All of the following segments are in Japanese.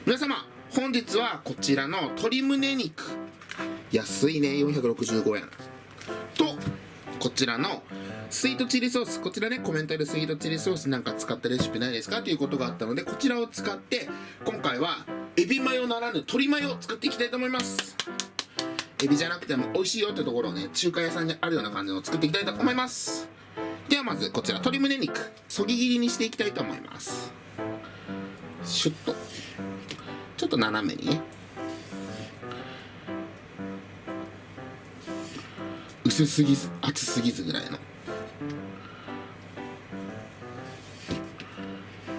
皆様、本日はこちらの鶏むね肉、安いね、465円と、こちらのスイートチリソース、こちらね、コメントでスイートチリソースなんか使ったレシピないですかということがあったので、こちらを使って今回はエビマヨならぬ鶏マヨを作っていきたいと思います。エビじゃなくても美味しいよってところをね、中華屋さんにあるような感じのを作っていきたいと思います。ではまずこちら鶏むね肉、そぎ切りにしていきたいと思います。シュッとちょっと斜めにね、薄すぎず厚すぎずぐらいの、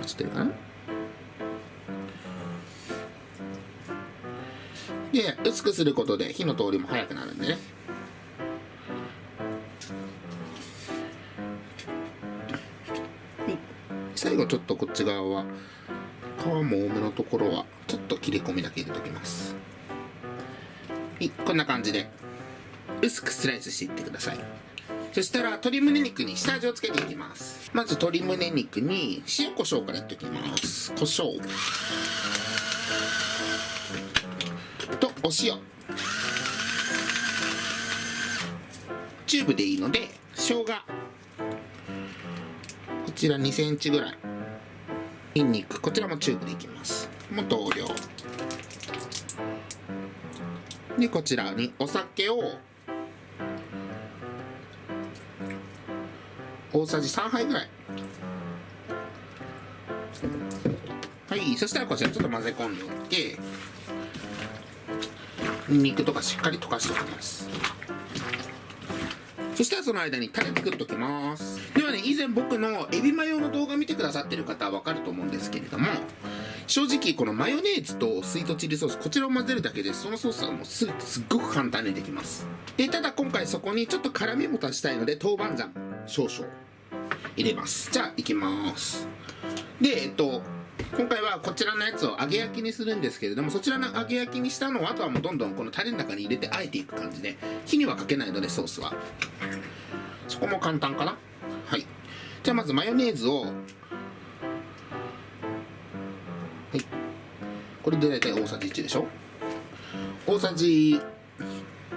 映ってるかな。で、薄くすることで火の通りも早くなるんでね。最後ちょっとこっち側は皮も多めのところはちょっと切れ込みだけ入れておきます。はい、こんな感じで薄くスライスしていってください。そしたら鶏むね肉に下味をつけていきます。まず鶏むね肉に塩コショウからいっておきます。コショウとお塩、チューブでいいので生姜、こちら2センチぐらい、にんにく、こちらもチューブでいきます。もう同量で、こちらにお酒を大さじ3杯ぐらい。はい、そしたらこちらちょっと混ぜ込んでおいて、にんにくとかしっかり溶かしておきます。そしたらその間にタレ作っておきます。ではね、以前僕のエビマヨの動画見てくださってる方は分かると思うんですけれども、正直このマヨネーズとスイートチリソース、こちらを混ぜるだけでそのソースはもうすっごく簡単にできます。で、ただ今回そこにちょっと辛みも足したいので豆板醤少々入れます。じゃあいきます。で、今回はこちらのやつを揚げ焼きにするんですけれども、そちらの揚げ焼きにしたのをあとはもうどんどんこのタレの中に入れて和えていく感じで、火にはかけないのでソースはそこも簡単かな。はい、じゃあまずマヨネーズを、はい、これで大体大さじ1でしょ。大さじ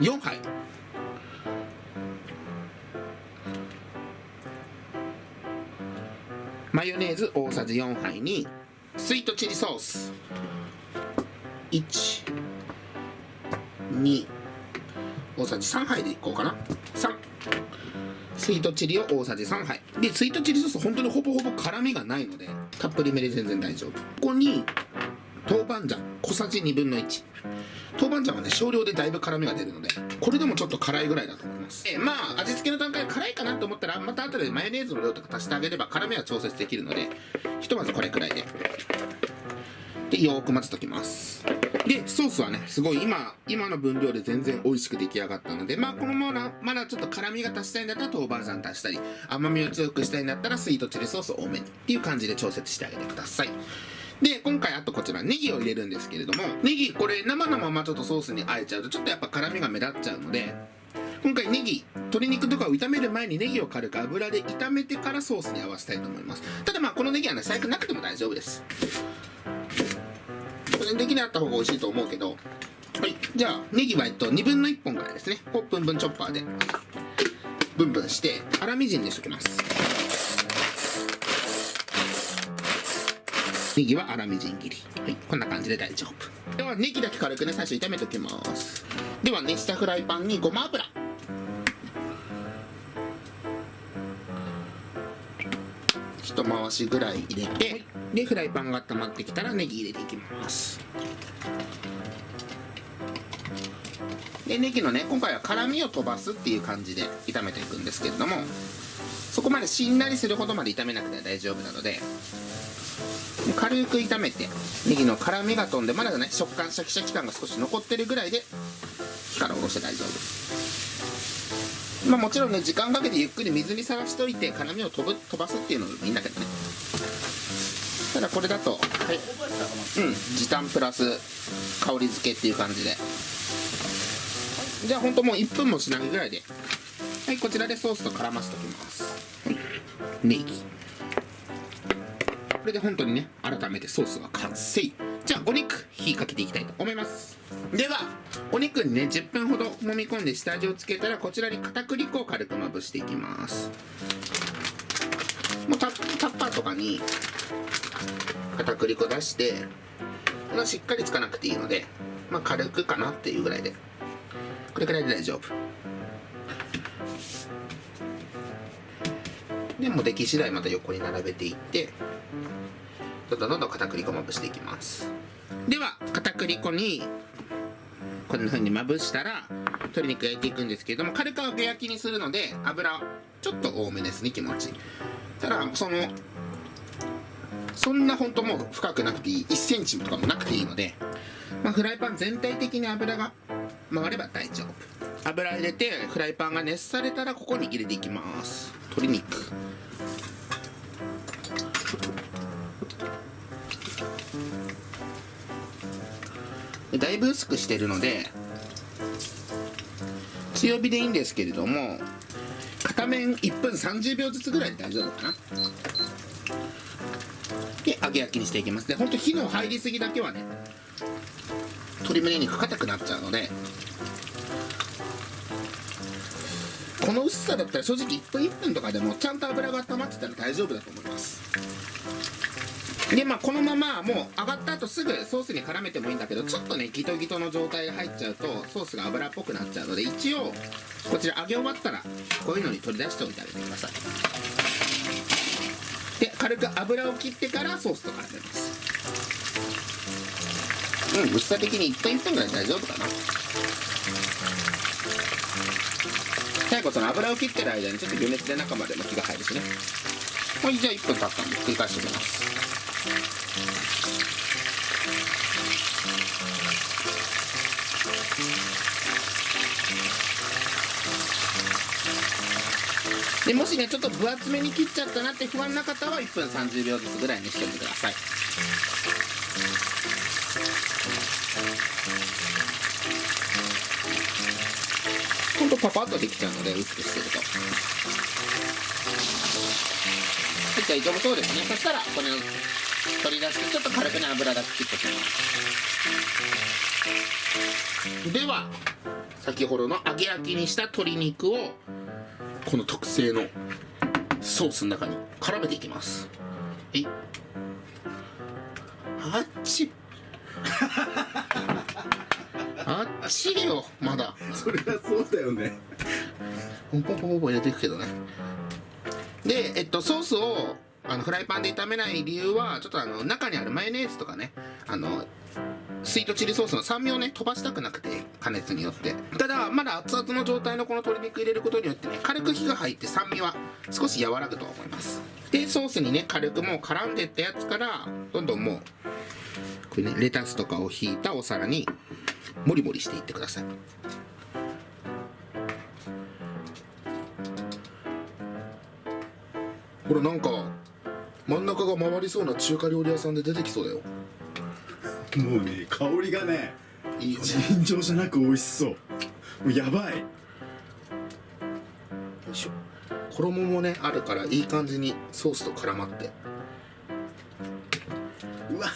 4杯マヨネーズ大さじ4杯にスイートチリソース1、2、大さじ3杯でいこうかな。3、スイートチリを大さじ3杯で、スイートチリソース本当にほぼほぼ辛みがないのでたっぷりめで全然大丈夫。ここに豆板醤小さじ1/2、豆板醤はね少量でだいぶ辛みが出るので、これでもちょっと辛いぐらいだと思います。まあ味付けの段階辛いかなと思ったらまた後でマヨネーズの量とか足してあげれば辛みは調節できるので、ひとまずこれくらいでよーく混ぜときます。でソースはねすごい今の分量で全然美味しく出来上がったので、まあこのまだちょっと辛みが足したいんだったら豆板醤足したり、甘みを強くしたいんだったらスイートチリソース多めにっていう感じで調節してあげてください。で、今回あとこちらネギを入れるんですけれども、ネギこれ生のままちょっとソースにあえちゃうとちょっとやっぱ辛みが目立っちゃうので、今回ネギ、鶏肉とかを炒める前にネギを軽く油で炒めてからソースに合わせたいと思います。ただまあこのネギはね最悪なくても大丈夫です。個人的にあった方が美味しいと思うけど、はい、じゃあネギは2分の1本ぐらいですねをブンブンチョッパーでブンブンして粗みじんにしておきます。ネギは粗みじん切り、はい、こんな感じで大丈夫。ではネギだけ軽くね最初炒めておきます。では熱したフライパンにごま油、一回しぐらい入れて、でフライパンが温まってきたらネギ入れていきます。でネギのね今回は辛みを飛ばすっていう感じで炒めていくんですけれども、そこまでしんなりするほどまで炒めなくて大丈夫なので、軽く炒めてネギの辛みが飛んでまだね食感シャキシャキ感が少し残ってるぐらいで火から下ろして大丈夫。まあもちろんね時間かけてゆっくり水にさらしといて辛みを飛ばすっていうのもいいんだけどね。ただこれだと、はい、時短プラス香り付けっていう感じで、じゃあほんともう1分もしないぐらいで、はい、こちらでソースと絡ませておきます。はい、ネギ、これで本当にね改めてソースが完成。じじゃあお肉火かけていきたいと思います。ではお肉にね10分ほど揉み込んで下味をつけたら、こちらに片栗粉を軽くまぶしていきます。もうタッパーとかに片栗粉出して、しっかりつかなくていいので、軽くかなっていうぐらいで、これくらいで大丈夫で、もうでき次第また横に並べていって、どんどん片栗粉まぶしていきます。では片栗粉にこんな風にまぶしたら鶏肉焼いていくんですけれども、軽く揚げ焼きにするので油ちょっと多めですね。気持ちただそんな本当もう深くなくていい、1センチとかもなくていいので、フライパン全体的に油が回れば大丈夫。油入れてフライパンが熱されたらここに入れていきます。鶏肉だいぶ薄くしてるので強火でいいんですけれども、片面1分30秒ずつぐらいで大丈夫かな。で揚げ焼きにしていきます。でほんと火の入りすぎだけはね、鶏胸肉硬くなっちゃうので、この薄さだったら正直1分1分とかでもちゃんと油が温まってたら大丈夫だと思います。でこのままもう上がった後すぐソースに絡めてもいいんだけど、ちょっとねギトギトの状態が入っちゃうとソースが油っぽくなっちゃうので、一応こちら揚げ終わったらこういうのに取り出しておいてあげてください。で軽く油を切ってからソースと絡めます。薄さ的に1分1分ぐらい大丈夫かな。最後その油を切ってる間にちょっと余熱で中までも火が入るしね。はい、じゃあ1分経ったんで繰り返しておきます。でもしねちょっと分厚めに切っちゃったなって不安な方は1分30秒ずつぐらいにしておいてください。ほんとパパッとできちゃうので薄くしてると。大丈夫そうですね。そしたらこれを取り出してちょっと軽くね油だけ切っておきます。では先ほどの揚げ焼きにした鶏肉をこの特製のソースの中に絡めていきます。あっちあっちよ、まだそれはそうだよね。ポンポンポンポン入れていくけどね。でソースをフライパンで炒めない理由は、ちょっと中にあるマヨネーズとかね、スイートチリソースの酸味をね飛ばしたくなくて、加熱によって。ただまだ熱々の状態のこの鶏肉入れることによってね、軽く火が入って酸味は少し和らぐと思います。でソースにね軽くもう絡んでったやつからどんどんもうこれねレタスとかをひいたお皿にモリモリしていってください。ほらなんか真ん中が回りそうな中華料理屋さんで出てきそうだよ。もうね香りがねいいよね。尋常じゃなく美味しそう。もうやばい。よいしょ。衣もねあるからいい感じにソースと絡まって、うわ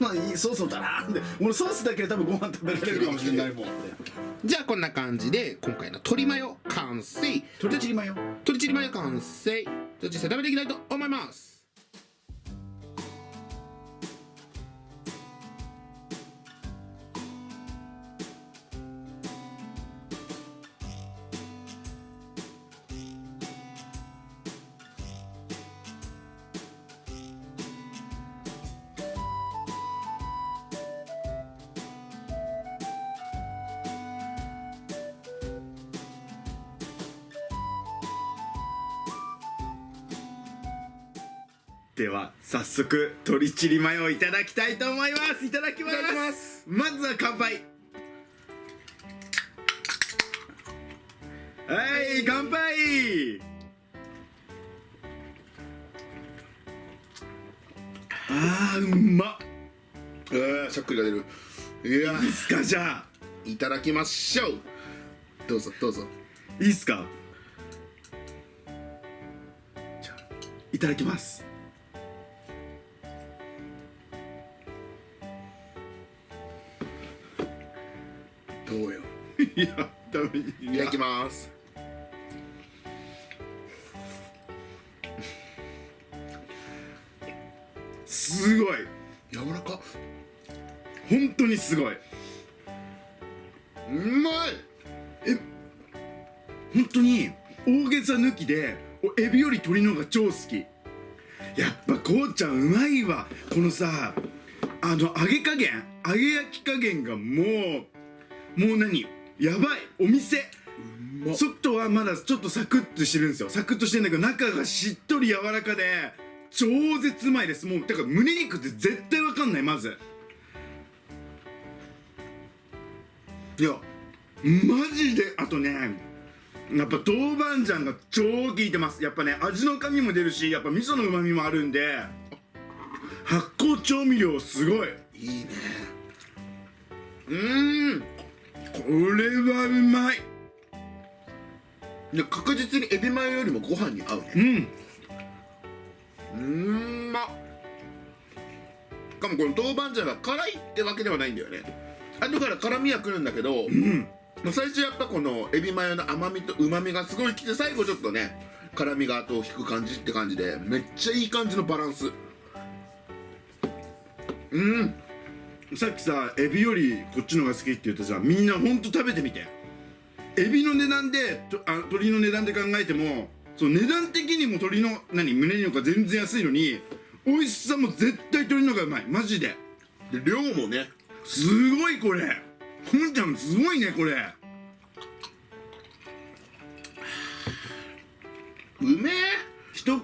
今のいいソースをだらーんで、俺ソースだけで多分ご飯食べられるかもしれないもん。じゃあこんな感じで今回の鶏マヨ完成。鶏チリマヨ完成。じゃあ実際食べていきたいと思います。では早速鶏チリマヨをいただきたいと思います。いただきます。まずは乾杯。はい乾杯。うまっ。しゃっくりが出る。いやいいっすか。じゃあいただきましょう。どうぞどうぞ。いいっすか。じゃあいただきます。そうよ。いやダメ。いただきます。すごい柔らか。本当にすごい。うまい。本当に大げさ抜きでエビより鶏の方が超好き。やっぱこうちゃんうまいわ。このさ揚げ加減、揚げ焼き加減がもう何やばい。お店外はまだちょっとサクッとしてるんですよ。サクッとしてるんだけど中がしっとり柔らかで超絶うまいです。もうだから胸肉って絶対わかんない。まずいやマジで。あとねやっぱ豆板醤が超効いてます。やっぱね味の深みも出るし、やっぱ味噌の旨みもあるんで発酵調味料すごいいいね。これはうまい。で確実にエビマヨよりもご飯に合うね。まっ。しかもこの豆板醤が辛いってわけではないんだよね。後から辛みはくるんだけど、最初やっぱこのエビマヨの甘みと旨みがすごいきて、最後ちょっとね辛みが後を引く感じって感じで、めっちゃいい感じのバランス。さっきさエビよりこっちのが好きって言ったじゃん。みんなほんと食べてみて。エビの値段で鶏の値段で考えても、その値段的にも鶏の胸肉が全然安いのに美味しさも絶対鶏の方がうまい。マジで。で量もねすごい。これこんちゃんすごいね。これうめえ。ひと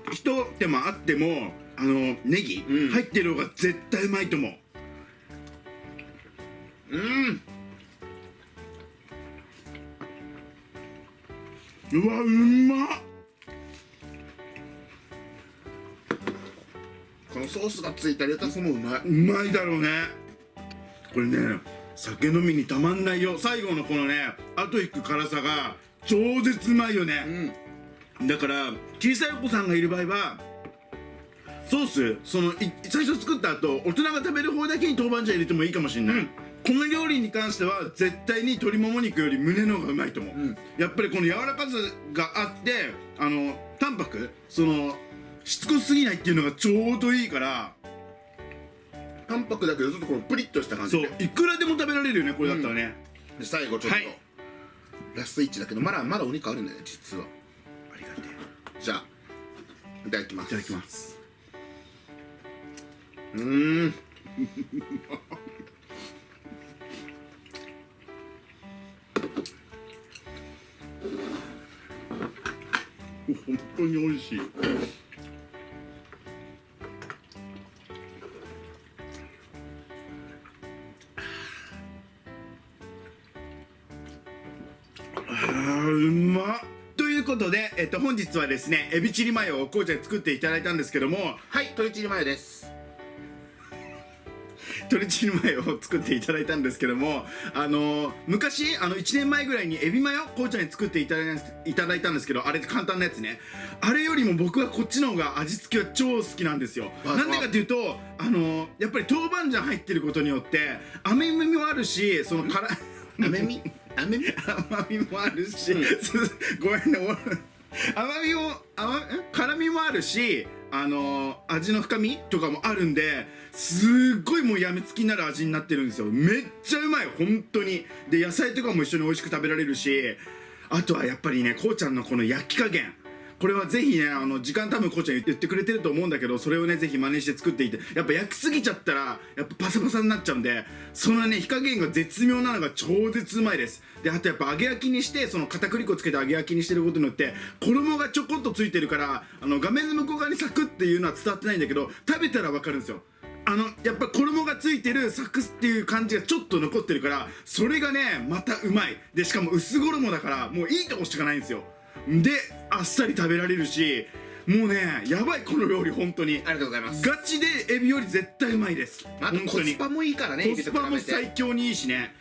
手間あってもネギ入ってる方が絶対うまいと思う。うわうまっ。このソースがついたレタスもうまい。うまいだろうね。これね酒飲みにたまんないよ。最後のこのね後引く辛さが超絶うまいよね。だから小さいお子さんがいる場合はソース最初作った後大人が食べる方だけに豆板醤入れてもいいかもしれない。この料理に関しては絶対に鶏もも肉より胸の方がうまいと思う。やっぱりこの柔らかさがあって淡白しつこすぎないっていうのがちょうどいいから、淡白だけどちょっとこのプリッとした感じで、そういくらでも食べられるよねこれだったらね。で最後ちょっと、ラストイッチだけどまだお肉あるんだよね実は。ありがてえ。じゃあいただきます。いただきます。本当に美味しい。うまっ。ということで、本日はですねエビチリマヨをこうちゃんに作っていただいたんですけども、はい、鶏チリマヨです。鶏チリマヨを作っていただいたんですけども、昔1年前ぐらいにエビマヨこうちゃんに作っていただいたんですけど、あれ簡単なやつね。あれよりも僕はこっちの方が味付けは超好きなんですよ。なんでかっていうとやっぱり豆板醤入ってることによって甘みもあるし、甘みもあるし、ごめんね辛みもあるし味の深みとかもあるんで、すっごいもうやみつきになる味になってるんですよ。めっちゃうまい本当に。で野菜とかも一緒に美味しく食べられるし、あとはやっぱりねこうちゃんのこの焼き加減、これはぜひね時間多分こうちゃん言ってくれてると思うんだけど、それをねぜひ真似して作っていて、やっぱ焼きすぎちゃったらやっぱパサパサになっちゃうんで、そのね火加減が絶妙なのが超絶うまいです。であとやっぱ揚げ焼きにして、片栗粉つけて揚げ焼きにしてることによって衣がちょこっとついてるから、画面の向こう側にサクっていうのは伝わってないんだけど、食べたら分かるんですよ。やっぱ衣がついてるサクっていう感じがちょっと残ってるから、それがねまたうまい。でしかも薄衣だからもういいとこしかないんですよ。であっさり食べられるし、もうねやばいこの料理本当に。ありがとうございます。ガチでエビより絶対うまいです。あとコスパもいいからね。コスパも最強にいいしね。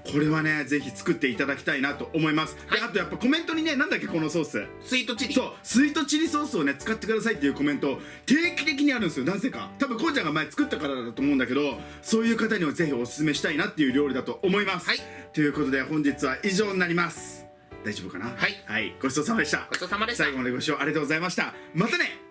これはねぜひ作っていただきたいなと思います。はい、であとやっぱコメントにね、なんだっけこのソース、スイートチリ、そうスイートチリソースをね使ってくださいっていうコメント定期的にあるんですよ。なぜか多分こうちゃんが前作ったからだと思うんだけど、そういう方にはぜひおすすめしたいなっていう料理だと思います。はい、ということで本日は以上になります。大丈夫かな。はい、ごちそうさまでした。ごちそうさまでした。最後までご視聴ありがとうございました。またね。